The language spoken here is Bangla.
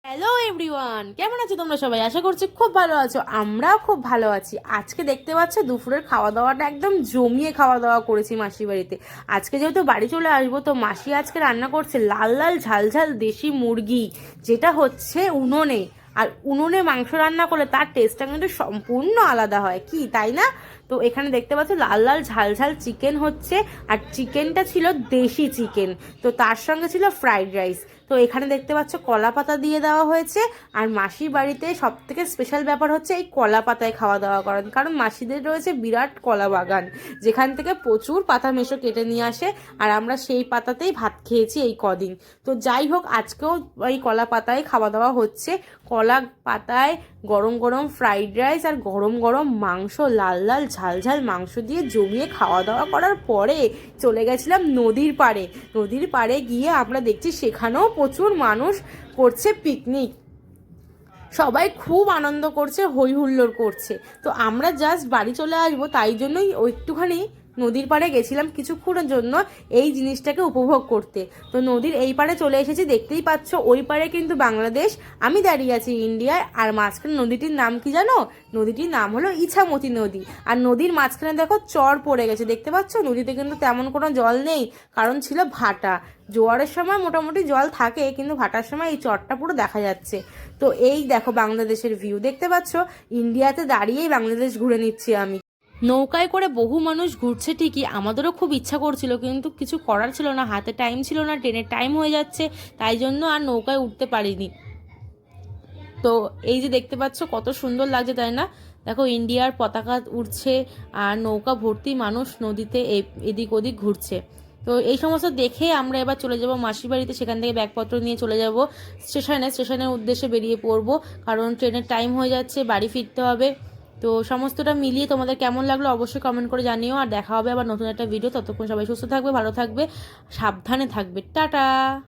হ্যালো এভরিওয়ান, কেমন আছো তোমরা সবাই? আশা করছি খুব ভালো আছো। আমরাও খুব ভালো আছি। আজকে দেখতে পাচ্ছ দুপুরের খাওয়া দাওয়াটা একদম জমিয়ে খাওয়া দাওয়া করেছি মাসির বাড়িতে। আজকে যেহেতু বাড়ি চলে আসবো, তো মাসি আজকে রান্না করছে লাল লাল ঝাল ঝাল দেশি মুরগি, যেটা হচ্ছে উনুনে। আর উনুনে মাংস রান্না করলে তার টেস্টটা কিন্তু সম্পূর্ণ আলাদা হয়, কি তাই না? তো এখানে দেখতে পাচ্ছ লাল লাল ঝাল ঝাল চিকেন হচ্ছে, আর চিকেনটা ছিল দেশি চিকেন। তো তার সঙ্গে ছিল ফ্রাইড রাইস। তো এখানে দেখতে পাচ্ছ কলা পাতা দিয়ে দেওয়া হয়েছে। আর মাসির বাড়িতে সব থেকে স্পেশাল ব্যাপার হচ্ছে এই কলা পাতায় খাওয়া দাওয়া করার, কারণ মাসিদের রয়েছে বিরাট কলা বাগান, যেখান থেকে প্রচুর পাতা মেশো কেটে নিয়ে আসে। আর আমরা সেই পাতাতেই ভাত খেয়েছি এই কদিন। তো যাই হোক, আজকেও এই কলা পাতায় খাওয়া দাওয়া হচ্ছে। কলা পাতায় গরম গরম ফ্রাইড রাইস আর গরম গরম মাংস, লাল লাল ঝাল ঝাল মাংস দিয়ে জমিয়ে খাওয়া দাওয়া করার পরে চলে গেছিলাম নদীর পাড়ে। নদীর পাড়ে গিয়ে আমরা দেখছি সেখানেও প্রচুর মানুষ করছে পিকনিক। সবাই খুব আনন্দ করছে, হই হুল্লোড় করছে। তো আমরা জাস্ট বাড়ি চলে আসবো, তাই জন্যই একটুখানি নদীর পাড়ে গেছিলাম কিছুক্ষণের জন্য এই জিনিসটাকে উপভোগ করতে। তো নদীর এই পাড়ে চলে এসেছি, দেখতেই পাচ্ছ ওই পাড়ে কিন্তু বাংলাদেশ, আমি দাঁড়িয়ে আছি ইন্ডিয়ায়। আর মাঝখানে নদীটির নাম কি জানো? নদীটির নাম হলো ইছামতি নদী। আর নদীর মাঝখানে দেখো চর পড়ে গেছে, দেখতে পাচ্ছ? নদীতে কিন্তু তেমন কোনো জল নেই, কারণ ছিল ভাটা। জোয়ারের সময় মোটামুটি জল থাকে, কিন্তু ভাটার সময় এই চরটা পুরো দেখা যাচ্ছে। তো এই দেখো বাংলাদেশের ভিউ দেখতে পাচ্ছ। ইন্ডিয়াতে দাঁড়িয়েই বাংলাদেশ ঘুরে নিচ্ছি আমি। নৌকায় করে বহু মানুষ ঘুরছে ঠিকই, আমাদেরও খুব ইচ্ছা করছিল, কিন্তু কিছু করার ছিল না, হাতে টাইম ছিল না, ট্রেনের টাইম হয়ে যাচ্ছে, তাই জন্য আর নৌকায় উঠতে পারিনি। তো এই যে দেখতে পাচ্ছ কত সুন্দর লাগছে, তাই না? দেখো ইন্ডিয়ার পতাকা উড়ছে, আর নৌকা ভর্তি মানুষ নদীতে এদিক ওদিক ঘুরছে। তো এই সমস্ত দেখে আমরা এবার চলে যাব মাসির বাড়িতে, সেখান থেকে ব্যাগপত্র নিয়ে চলে যাব স্টেশনের উদ্দেশ্যে বেরিয়ে পড়বো, কারণ ট্রেনের টাইম হয়ে যাচ্ছে, বাড়ি ফিরতে হবে। তো সমস্তটা মিলিয়ে তোমাদের কেমন লাগলো অবশ্যই কমেন্ট করে জানিও। আর দেখা হবে আবার নতুন একটা ভিডিও। ততক্ষণ সবাই সুস্থ থাকবে, ভালো থাকবে, সাবধানে থাকবে। টাটা।